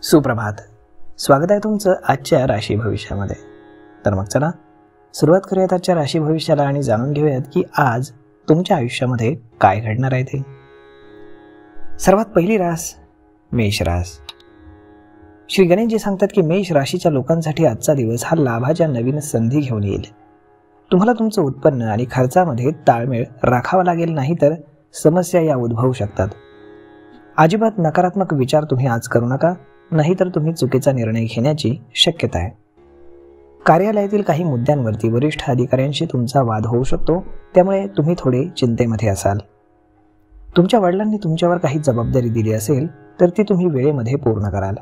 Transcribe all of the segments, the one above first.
सुप्रभात. स्वागत आहे तुमचं आजच्या राशी भविष्यामध्ये. तर मग चला सुरुवात करूयात आजच्या राशी भविष्याला आणि जाणून घेऊयात की आज तुमच्या आयुष्यामध्ये काय घडणार आहे ते. सर्वात पहिली रास मेष रास. श्री गणेशजी सांगतात की मेष राशीच्या लोकांसाठी आजचा दिवस हा लाभाच्या नवीन संधी घेऊन येईल. तुम्हाला तुमचं उत्पन्न आणि खर्चामध्ये ताळमेळ राखावा लागेल, नाही तर समस्या या उद्भवू शकतात. अजिबात नकारात्मक विचार तुम्ही आज करू नका, नाहीतर तुम्ही चुकीचा निर्णय घेण्याची शक्यता आहे. कार्यालयातील काही मुद्द्यांवरती वरिष्ठ अधिकाऱ्यांशी तुमचा वाद होऊ शकतो, त्यामुळे तुम्ही थोडे चिंतेमध्ये असाल. तुमच्या वडिलांनी तुमच्यावर काही जबाबदारी दिली असेल तर ती तुम्ही वेळेमध्ये पूर्ण कराल.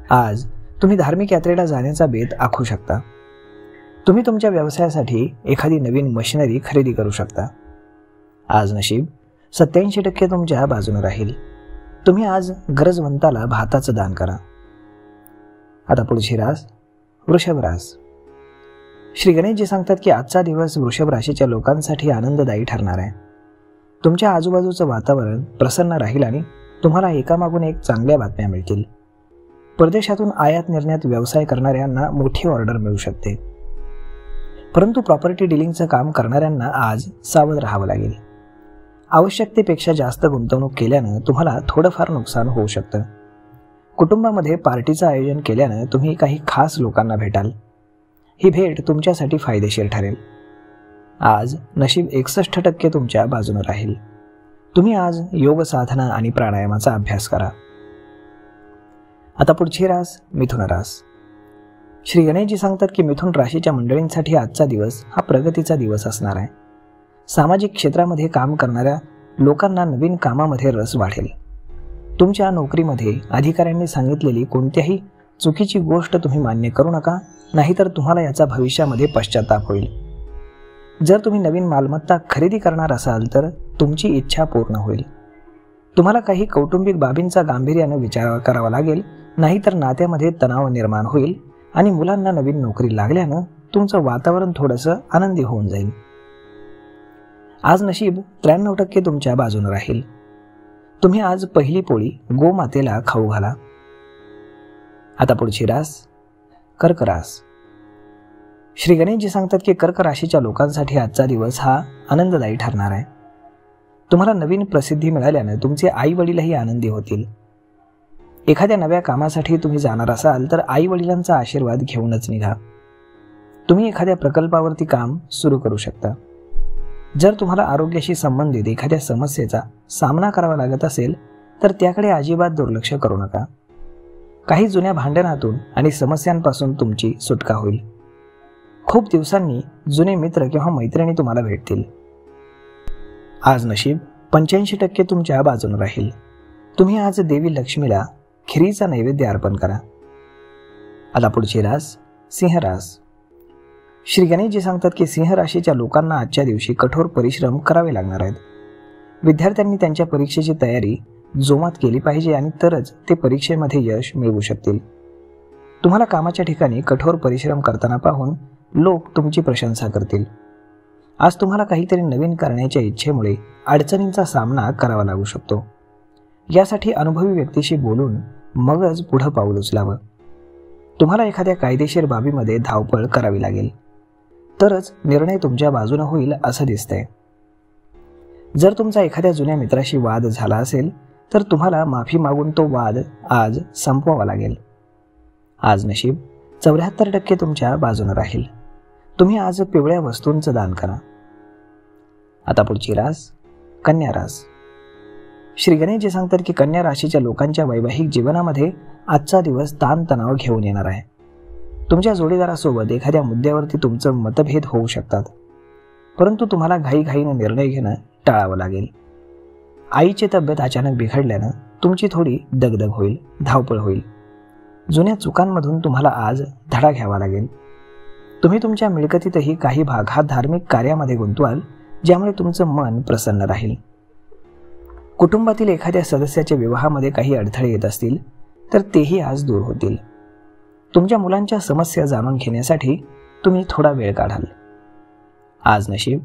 आज तुम्ही धार्मिक यात्रेला जाण्याचा बेत आखू शकता. तुम्ही तुमच्या व्यवसायासाठी एखादी नवीन मशिनरी खरेदी करू शकता. आज नशीब 87% तुमच्या बाजूने राहील. तुम्ही आज गरजवंताला भाताचं दान करा. आता पुढची रास वृषभ रास. श्री गणेशजी सांगतात की आजचा दिवस वृषभ राशीच्या लोकांसाठी आनंददायी ठरणार आहे. तुमच्या आजूबाजूचं वातावरण प्रसन्न राहील आणि तुम्हाला एकामागून एक चांगल्या बातम्या मिळतील. परदेशातून आयात निर्यात व्यवसाय करणाऱ्यांना मोठी ऑर्डर मिळू शकते, परंतु प्रॉपर्टी डीलिंगचं काम करणाऱ्यांना आज सावध राहावं लागेल. आवश्यकतेपेक्षा जास्त गुंतवणूक केल्यानं तुम्हाला थोडंफार नुकसान होऊ शकतं. कुटुंबामध्ये पार्टीचं आयोजन केल्यानं तुम्ही काही खास लोकांना भेटाल. ही भेट तुमच्यासाठी फायदेशीर ठरेल. आज नशीब 61% तुमच्या बाजूने राहील. तुम्ही आज योग साधना आणि प्राणायामाचा अभ्यास करा. आता पुढची रास मिथुन रास. श्री गणेशजी सांगतात की मिथुन राशीच्या मंडळींसाठी आजचा दिवस हा प्रगतीचा दिवस असणार आहे. सामाजिक क्षेत्रामध्ये काम करणाऱ्या लोकांना नवीन कामामध्ये रस वाढेल. तुमच्या नोकरीमध्ये अधिकाऱ्यांनी सांगितलेली कोणत्याही चुकीची गोष्ट तुम्ही मान्य करू नका, नाहीतर तुम्हाला याचा भविष्यामध्ये पश्चाताप होईल. जर तुम्ही नवीन मालमत्ता खरेदी करणार असाल तर तुमची इच्छा पूर्ण होईल. तुम्हाला काही कौटुंबिक बाबींचा गांभीर्याने विचार करावा लागेल, नाहीतर नात्यामध्ये तणाव निर्माण होईल आणि मुलांना नवीन नोकरी लागल्यानं तुमचं वातावरण थोडंसं आनंदी होऊन जाईल. आज नशीब 93% तुमच्या बाजूने राहील. तुम्ही आज पहिली पोळी गोमातेला खाऊ घाला. आता पुढची रास कर्क रास. श्री गणेशजी सांगतात की कर्क राशीच्या लोकांसाठी आजचा दिवस हा आनंददायी ठरणार आहे. तुम्हाला नवीन प्रसिद्धी मिळाल्याने तुमचे आई वडीलही आनंदी होतील. एखाद्या नव्या कामासाठी तुम्ही जाणार असाल तर आई वडिलांचा आशीर्वाद घेऊनच निघा. तुम्ही एखाद्या प्रकल्पावरती काम सुरू करू शकता. जर तुम्हाला आरोग्याशी संबंधित एखाद्या समस्येचा सामना करावा लागत असेल तर त्याकडे अजिबात दुर्लक्ष करू नका. काही जुन्या भांडणातून आणि समस्यांपासून तुमची सुटका होईल. खूप दिवसांनी जुने मित्र किंवा मैत्रिणी तुम्हाला भेटतील. आज नशीब 85% तुमच्या बाजूने राहील. तुम्ही आज देवी लक्ष्मीला खिरीचा नैवेद्य अर्पण करा. आता पुढची रास सिंह रास. श्री गणेशजी सांगतात की सिंह राशीच्या लोकांना आजच्या दिवशी कठोर परिश्रम करावे लागणार आहेत. विद्यार्थ्यांनी त्यांच्या परीक्षेची तयारी जोमात केली पाहिजे आणि तरच ते परीक्षेमध्ये यश मिळवू शकतील. तुम्हाला कामाच्या ठिकाणी कठोर परिश्रम करताना पाहून लोक तुमची प्रशंसा करतील. आज तुम्हाला काहीतरी नवीन करण्याच्या इच्छेमुळे अडचणींचा सामना करावा लागू शकतो. यासाठी अनुभवी व्यक्तीशी बोलून मगच पुढं पाऊल उचलावं. तुम्हाला एखाद्या कायदेशीर बाबीमध्ये धावपळ करावी लागेल, तरच निर्णय तुमच्या बाजूने होईल असं दिसतंय. जर तुमचा एखाद्या जुन्या मित्राशी वाद झाला असेल तर तुम्हाला माफी मागून तो वाद आज संपवावा लागेल. आज नशीब 74% तुमच्या बाजूने राहील. तुम्ही आज पिवळ्या वस्तूंचं दान करा. आता पुढची रास कन्या रास. श्री गणेशजी सांगतात की कन्या राशीच्या लोकांच्या वैवाहिक जीवनामध्ये आजचा दिवस ताणतणाव घेऊन येणार आहे. तुमच्या जोडीदारासोबत एखाद्या मुद्द्यावरती तुमचं मतभेद होऊ शकतात, परंतु तुम्हाला घाईघाईने निर्णय घेणं टाळावं लागेल. आईची तब्येत अचानक बिघडल्यानं तुमची थोडी दगदग होईल, धावपळ होईल. जुन्या चुकांमधून तुम्हाला आज धडा घ्यावा लागेल. तुम्ही तुमच्या मिळकतीतही काही भाग हा धार्मिक कार्यामध्ये गुंतवाल, ज्यामुळे तुमचं मन प्रसन्न राहील. कुटुंबातील एखाद्या सदस्याच्या विवाहामध्ये काही अडथळे येत असतील तर तेही आज दूर होतील. तुमच्या मुलांच्या समस्या जाणून घेण्यासाठी तुम्ही थोडा वेळ काढाल. आज नशीब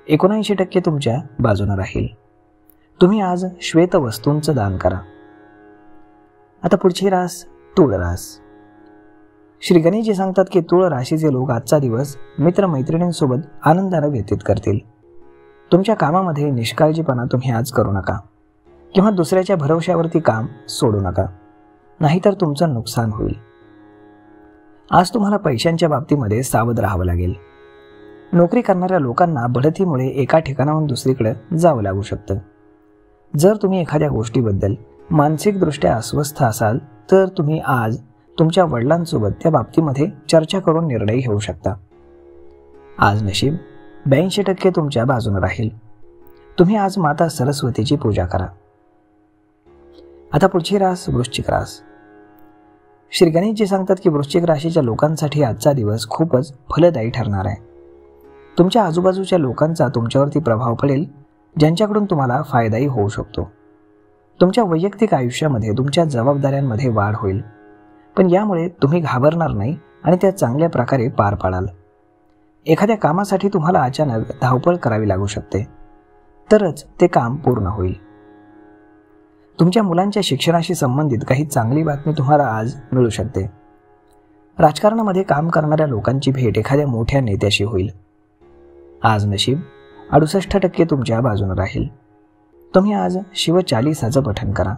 79% तुमच्या बाजूने राहील. तुम्ही आज श्वेत वस्तूंचं दान करा. आता पुढची रास तूळ रास. श्री गणेशजी सांगतात की तूळ राशीचे लोक आजचा दिवस मित्रमैत्रिणींसोबत आनंदाने व्यतीत करतील. तुमच्या कामामध्ये निष्काळजीपणा तुम्ही आज करू नका किंवा दुसऱ्याच्या भरवशावरती काम सोडू नका, नाहीतर तुमचं नुकसान होईल. आज तुम्हाला पैशांच्या बाबतीमध्ये सावध राहावं लागेल. नोकरी करणाऱ्या लोकांना बढतीमुळे एका ठिकाणाहून दुसरीकडे जावं लागू शकतं. जर तुम्ही एखाद्या गोष्टीबद्दल मानसिकदृष्ट्या अस्वस्थ असाल तर तुम्ही आज तुमच्या वडिलांसोबत त्या बाबतीमध्ये चर्चा करून निर्णय घेऊ शकता. आज नशीब 82% तुमच्या बाजूने राहील. तुम्ही आज माता सरस्वतीची पूजा करा. आता पुढची रास वृश्चिक रास. श्री गणेशजी सांगतात की वृश्चिक राशीच्या लोकांसाठी आजचा दिवस खूपच फलदायी ठरणार आहे. तुमच्या आजूबाजूच्या लोकांचा तुमच्यावरती प्रभाव पडेल, ज्यांच्याकडून तुम्हाला फायदाही होऊ शकतो. तुमच्या वैयक्तिक आयुष्यामध्ये तुमच्या जबाबदाऱ्यांमध्ये वाढ होईल, पण यामुळे तुम्ही घाबरणार नाही आणि त्या चांगल्या प्रकारे पार पाडाल. एखाद्या कामासाठी तुम्हाला अचानक धावपळ करावी लागू शकते, तरच ते काम पूर्ण होईल. तुमच्या मुलांच्या शिक्षणाशी संबंधित काही चांगली बातमी तुम्हाला आज मिळू शकते. राजकारणामध्ये काम करणाऱ्या लोकांची भेट एखाद्या मोठ्या नेत्याशी होईल. आज नशीब 68% तुमच्या बाजूने राहील. तुम्ही आज शिवचालीसाचं पठण करा.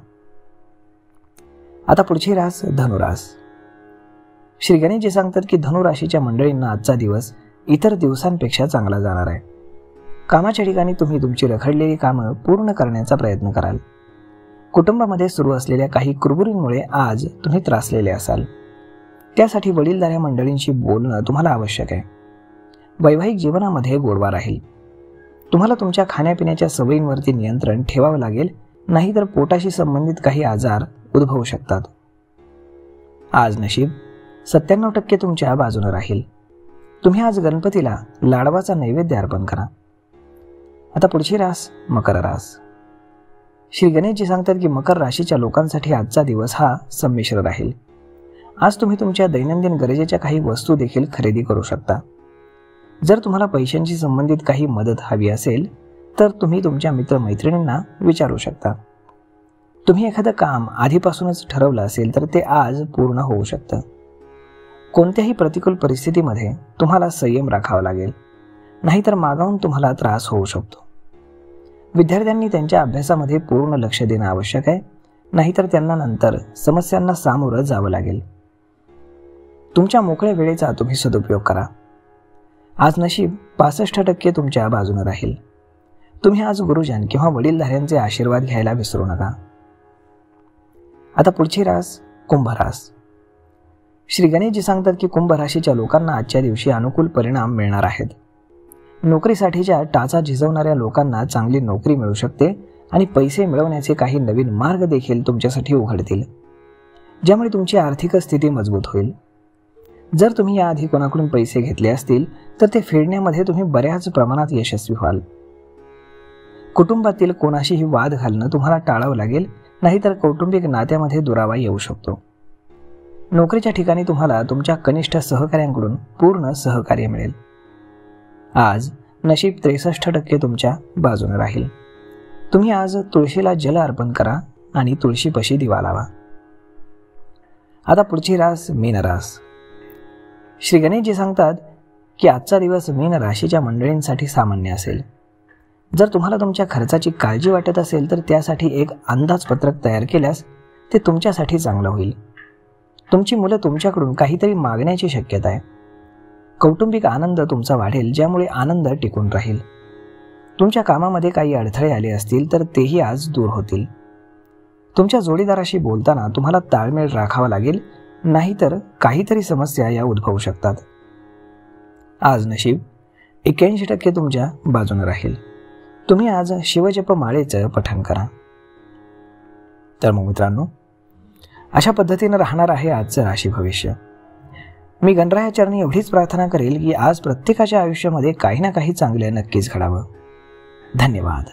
आता पुढची रास धनुरास. श्री गणेशजी सांगतात की धनुराशीच्या मंडळींना आजचा दिवस इतर दिवसांपेक्षा चांगला जाणार आहे. कामाच्या ठिकाणी तुम्ही तुमची रखडलेली कामं पूर्ण करण्याचा प्रयत्न कराल. कुटुंबामध्ये सुरू असलेल्या काही कुरबुरींमुळे आज तुम्ही त्रासलेले असाल. त्यासाठी वडीलधाऱ्या मंडळींशी बोलणं तुम्हाला आवश्यक आहे. वैवाहिक जीवनामध्ये गोडवा राहील. तुम्हाला तुमच्या खाण्यापिण्याच्या सवयींवरती नियंत्रण ठेवावं लागेल, नाहीतर पोटाशी संबंधित काही आजार उद्भवू शकतात. आज नशीब 97% तुमच्या बाजूने राहील. तुम्ही आज गणपतीला लाडवाचा नैवेद्य अर्पण करा. आता पुढची रास मकर रास. श्री गणेशजी सांगतात की मकर राशीच्या लोकांसाठी आजचा दिवस हा संमिश्र राहील. आज तुम्ही तुमच्या दैनंदिन गरजेच्या काही वस्तू देखील खरेदी करू शकता. जर तुम्हाला पैशांशी संबंधित काही मदत हवी असेल तर तुम्ही तुमच्या मित्रमैत्रिणींना विचारू शकता. तुम्ही एखादं काम आधीपासूनच ठरवलं असेल तर ते आज पूर्ण होऊ शकतं. कोणत्याही प्रतिकूल परिस्थितीमध्ये तुम्हाला संयम राखावा लागेल, नाहीतर मागाहून तुम्हाला त्रास होऊ शकतो. विद्यार्थ्यांनी त्यांच्या अभ्यासामध्ये पूर्ण लक्ष देणं आवश्यक आहे, नाहीतर त्यांना नंतर समस्यांना सामोरं जावं लागेल. तुमच्या मोकळ्या वेळेचा तुम्ही सदुपयोग करा. आज नशीब 65% तुमच्या बाजूने राहील. तुम्ही आज गुरुजन किंवा वडीलधाऱ्यांचे आशीर्वाद घ्यायला विसरू नका. आता पुढची रास कुंभ रास. श्री गणेशजी सांगतात की कुंभ राशीच्या लोकांना आजच्या दिवशी अनुकूल परिणाम मिळणार आहेत. नोकरीसाठीच्या टाचा झिजवणाऱ्या लोकांना चांगली नोकरी मिळू शकते आणि पैसे मिळवण्याचे काही नवीन मार्ग देखील तुमच्यासाठी उघडतील, ज्यामुळे तुमची आर्थिक स्थिती मजबूत होईल. जर तुम्ही याआधी कोणाकडून पैसे घेतले असतील तर ते फेडण्यामध्ये तुम्ही बऱ्याच प्रमाणात यशस्वी व्हाल. कुटुंबातील कोणाशीही वाद घालणं तुम्हाला टाळावं लागेल, नाहीतर कौटुंबिक नात्यामध्ये दुरावा येऊ शकतो. नोकरीच्या ठिकाणी तुम्हाला तुमच्या कनिष्ठ सहकाऱ्यांकडून पूर्ण सहकार्य मिळेल. आज नशीब 63% तुमच्या बाजूने राहील. तुम्ही आज तुळशीला जल अर्पण करा आणि तुळशीपाशी दिवा लावा. आता पुढची रास मीन रास. श्री गणेशजी सांगतात की आजचा दिवस मीन राशीच्या मंडळींसाठी सामान्य असेल. जर तुम्हाला तुमच्या खर्चाची काळजी वाटत असेल तर त्यासाठी एक अंदाजपत्रक तयार केल्यास ते तुमच्यासाठी चांगलं होईल. तुमची मुलं तुमच्याकडून काहीतरी मागण्याची शक्यता आहे. कौटुंबिक आनंद तुमचा वाढेल, ज्यामुळे आनंद टिकून राहील. तुमच्या कामामध्ये काही अडथळे आले असतील तर तेही आज दूर होतील. तुमच्या जोडीदाराशी बोलताना तुम्हाला ताळमेळ राखावा लागेल, नाहीतर काहीतरी समस्या या उद्भवू शकतात. आज नशीब 81% तुमच्या बाजूने राहील. तुम्ही आज शिवजप माळेचं पठण करा. तर मग मित्रांनो, अशा पद्धतीने राहणार आहे आजचं राशी भविष्य. मी गणरायाचरणी एवढीच प्रार्थना करेल की आज प्रत्येकाच्या आयुष्यामध्ये काही ना काही चांगले नक्कीच घडावं. धन्यवाद.